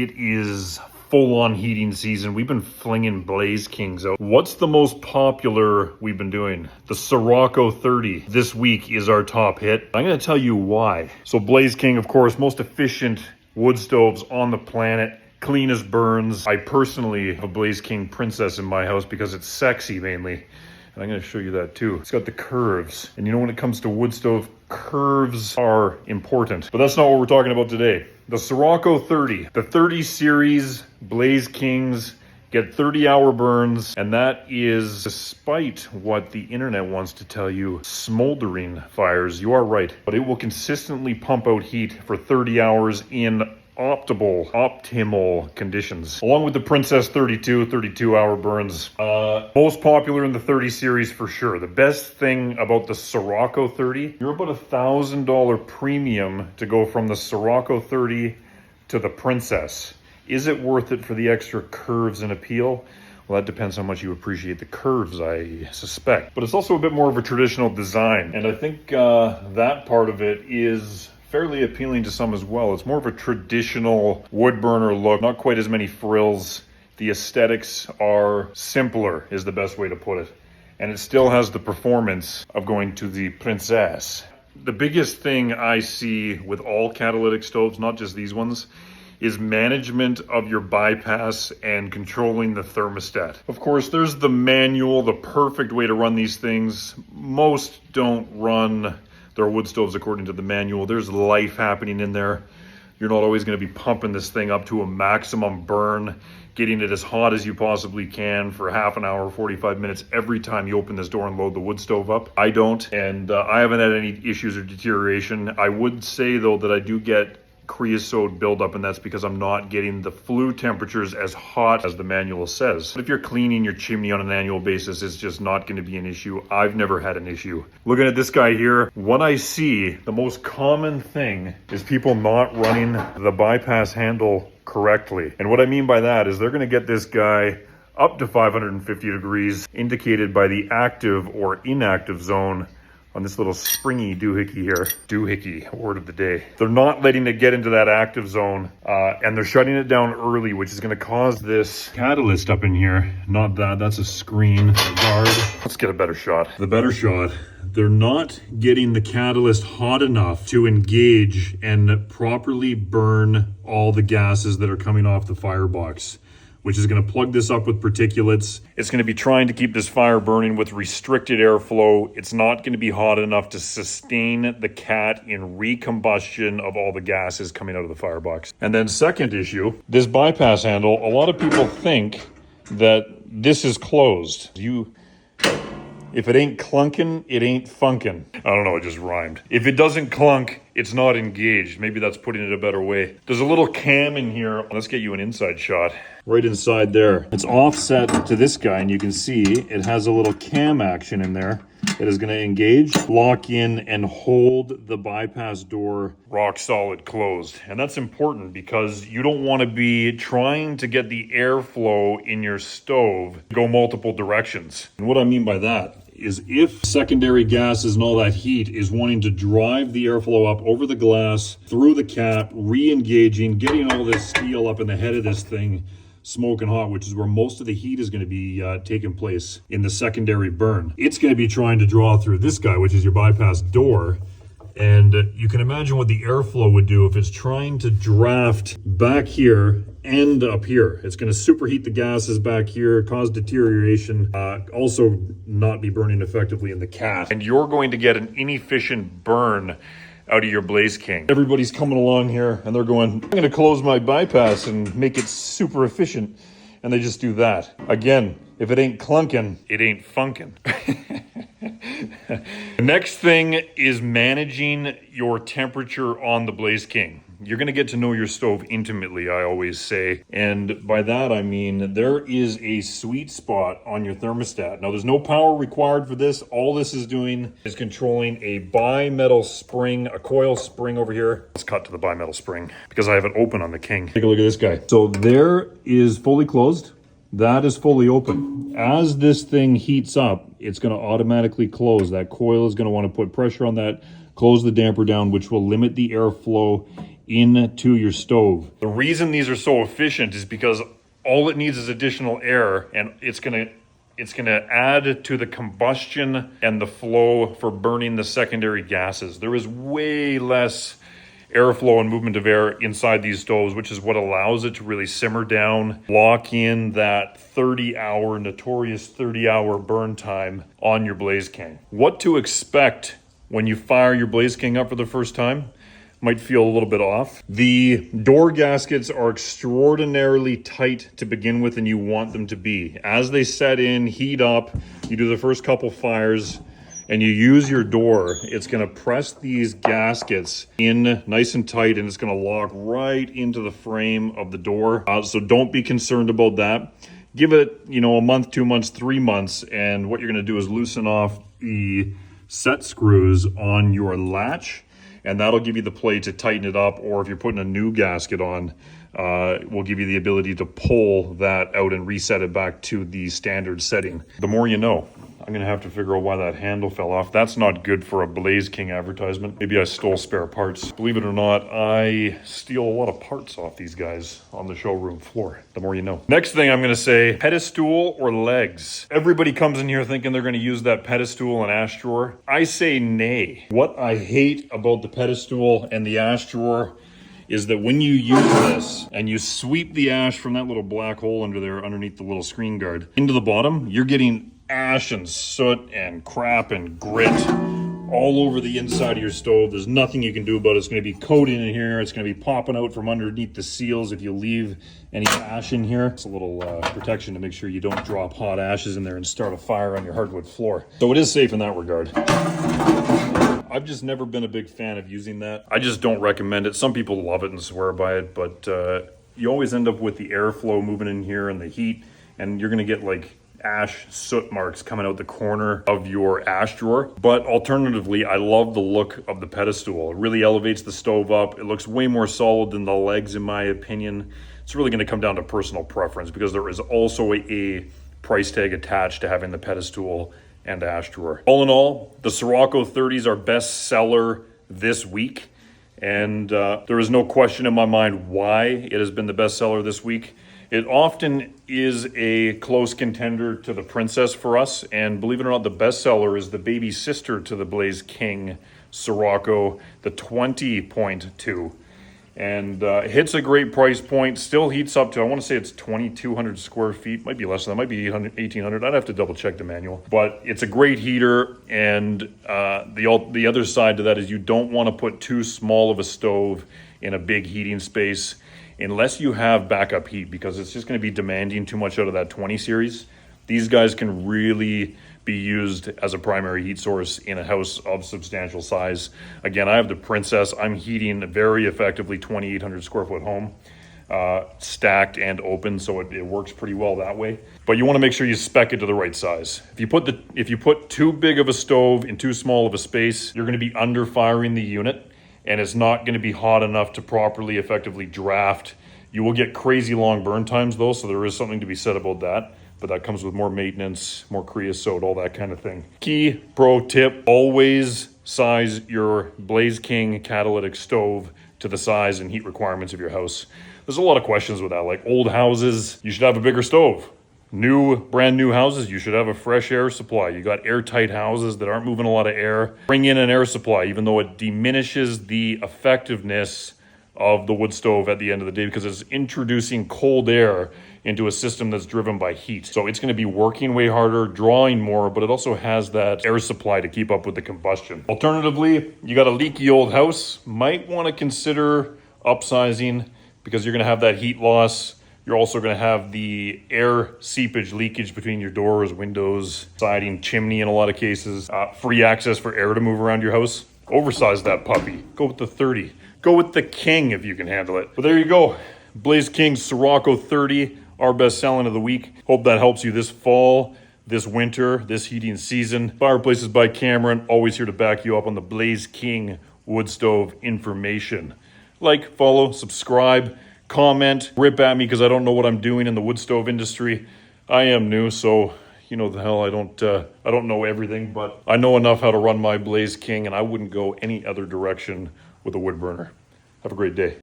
It is full-on heating season. We've been flinging Blaze Kings out. What's the most popular we've been doing? The Sirocco 30 this week is our top hit. I'm going to tell you why. So Blaze King, of course, most efficient wood stoves on the planet. Clean as burns. I personally have a Blaze King Princess in my house because it's sexy mainly. And I'm going to show you that too. It's got the curves. And you know, when it comes to wood stove, curves are important. But that's not what we're talking about today. The Sirocco 30. The 30 series Blaze Kings get 30-hour burns. And that is, despite what the internet wants to tell you, smoldering fires. You are right. But it will consistently pump out heat for 30 hours in optimal conditions. Along with the Princess 32-hour burns. Most popular in the 30 series for sure. The best thing about the Sirocco 30, you're about $1,000 premium to go from the Sirocco 30 to the Princess. Is it worth it for the extra curves and appeal? Well, that depends how much you appreciate the curves, I suspect. But it's also a bit more of a traditional design. And I think that part of it is fairly appealing to some as well. It's more of a traditional wood burner look, not quite as many frills. The aesthetics are simpler, is the best way to put it. And it still has the performance of going to the Princess. The biggest thing I see with all catalytic stoves, not just these ones, is management of your bypass and controlling the thermostat. Of course, there's the manual, the perfect way to run these things. Most don't run their wood stoves according to the manual. There's life happening in there. You're not always going to be pumping this thing up to a maximum burn, getting it as hot as you possibly can for half an hour, 45 minutes every time you open this door and load the wood stove up. I don't, and I haven't had any issues or deterioration. I would say though that I do get creosote buildup, and that's because I'm not getting the flue temperatures as hot as the manual says. If you're cleaning your chimney on an annual basis, it's just not going to be an issue. I've never had an issue. Looking at this guy here, what I see, the most common thing is people not running the bypass handle correctly. And what I mean by that is they're going to get this guy up to 550 degrees, indicated by the active or inactive zone on this little springy doohickey here. Doohickey, word of the day. They're not letting it get into that active zone, and they're shutting it down early, which is going to cause this catalyst up in here. Not that, that's a screen, a guard. Let's get a better shot. The better shot, they're not getting the catalyst hot enough to engage and properly burn all the gases that are coming off the firebox, which is going to plug this up with particulates. It's going to be trying to keep this fire burning with restricted airflow. It's not going to be hot enough to sustain the cat in recombustion of all the gases coming out of the firebox. And then second issue, this bypass handle, a lot of people think that this is closed. If it ain't clunking, it ain't funkin'. I don't know, it just rhymed. If it doesn't clunk, it's not engaged. Maybe that's putting it a better way. There's a little cam in here. Let's get you an inside shot. Right inside there. It's offset to this guy, and you can see it has a little cam action in there that is going to engage, lock in, and hold the bypass door rock solid closed. And that's important because you don't want to be trying to get the airflow in your stove go multiple directions. And what I mean by that is if secondary gases and all that heat is wanting to drive the airflow up over the glass, through the cap, re-engaging, getting all this steel up in the head of this thing, smoking hot, which is where most of the heat is going to be taking place in the secondary burn. It's going to be trying to draw through this guy, which is your bypass door. And you can imagine what the airflow would do if it's trying to draft back here and up here. It's going to superheat the gases back here, cause deterioration, also not be burning effectively in the cat. And you're going to get an inefficient burn out of your Blaze King. Everybody's coming along here and they're going, I'm going to close my bypass and make it super efficient. And they just do that. Again, if it ain't clunking, it ain't funkin'. The next thing is managing your temperature on the Blaze King. You're going to get to know your stove intimately, I always say. And by that, I mean there is a sweet spot on your thermostat. Now, there's no power required for this. All this is doing is controlling a bimetal spring, a coil spring over here. Let's cut to the bimetal spring because I have it open on the King. Take a look at this guy. So there is fully closed. That is fully open. As this thing heats up, it's going to automatically close. That coil is going to want to put pressure on that, close the damper down, which will limit the airflow into your stove. The reason these are so efficient is because all it needs is additional air, and it's gonna add to the combustion and the flow for burning the secondary gases. There is way less airflow and movement of air inside these stoves, which is what allows it to really simmer down, lock in that notorious 30-hour burn time on your Blaze King. What to expect when you fire your Blaze King up for the first time might feel a little bit off. The door gaskets are extraordinarily tight to begin with, and you want them to be. As they set in, heat up, you do the first couple fires, and you use your door, it's gonna press these gaskets in nice and tight, and it's gonna lock right into the frame of the door. So don't be concerned about that. Give it, a month, 2 months, 3 months, and what you're gonna do is loosen off the set screws on your latch, and that'll give you the play to tighten it up, or if you're putting a new gasket on, will give you the ability to pull that out and reset it back to the standard setting. The more you know. I'm gonna have to figure out why that handle fell off. That's not good for a Blaze King advertisement. Maybe I stole spare parts. Believe it or not, I steal a lot of parts off these guys on the showroom floor. The more you know. Next thing I'm gonna say, pedestal or legs. Everybody comes in here thinking they're gonna use that pedestal and ash drawer. I say nay. What I hate about the pedestal and the ash drawer is that when you use this and you sweep the ash from that little black hole under there underneath the little screen guard into the bottom, you're getting ash and soot and crap and grit all over the inside of your stove. There's nothing you can do about it. It's going to be coating in here. It's going to be popping out from underneath the seals if you leave any ash in here. It's a little protection to make sure you don't drop hot ashes in there and start a fire on your hardwood floor. So it is safe in that regard. I've just never been a big fan of using that. I just don't recommend it. Some people love it and swear by it, but you always end up with the airflow moving in here and the heat, and you're going to get like ash soot marks coming out the corner of your ash drawer. But alternatively, I love the look of the pedestal. It really elevates the stove up. It looks way more solid than the legs, in my opinion. It's really going to come down to personal preference, because there is also a price tag attached to having the pedestal and ash drawer. All in all, the Sirocco 30s are best seller this week, and there is no question in my mind why it has been the best seller this week. It often is a close contender to the Princess for us, and believe it or not, the bestseller is the baby sister to the Blaze King Sirocco, the 20.2. And hits a great price point, still heats up to, I want to say it's 2,200 square feet, might be less than that, might be 1,800, I'd have to double check the manual. But it's a great heater, and the other side to that is you don't want to put too small of a stove in a big heating space, unless you have backup heat, because it's just going to be demanding too much out of that 20 series. These guys can really be used as a primary heat source in a house of substantial size. Again, I have the Princess. I'm heating a very effectively 2,800 square foot home, stacked and open, so it works pretty well that way. But you want to make sure you spec it to the right size. If you put too big of a stove in too small of a space, you're going to be under firing the unit, and it's not going to be hot enough to properly, effectively draft. You will get crazy long burn times though, so there is something to be said about that. But that comes with more maintenance, more creosote, all that kind of thing. Key pro tip, always size your Blaze King catalytic stove to the size and heat requirements of your house. There's a lot of questions with that, like old houses, you should have a bigger stove. Brand new houses, you should have a fresh air supply. You got airtight houses that aren't moving a lot of air. Bring in an air supply, even though it diminishes the effectiveness of the wood stove at the end of the day, because it's introducing cold air into a system that's driven by heat. So it's going to be working way harder, drawing more, but it also has that air supply to keep up with the combustion. Alternatively, you got a leaky old house, might want to consider upsizing, because you're going to have that heat loss. You're also going to have the air seepage leakage between your doors, windows, siding, chimney in a lot of cases. Free access for air to move around your house. Oversize that puppy. Go with the 30. Go with the King if you can handle it. But there you go. Blaze King Sirocco 30, our best selling of the week. Hope that helps you this fall, this winter, this heating season. Fireplaces by Cameron, always here to back you up on the Blaze King wood stove information. Like, follow, subscribe, comment, rip at me because I don't know what I'm doing in the wood stove industry. I am new, so you know the hell, I don't know everything, but I know enough how to run my Blaze King, and I wouldn't go any other direction with a wood burner. Have a great day.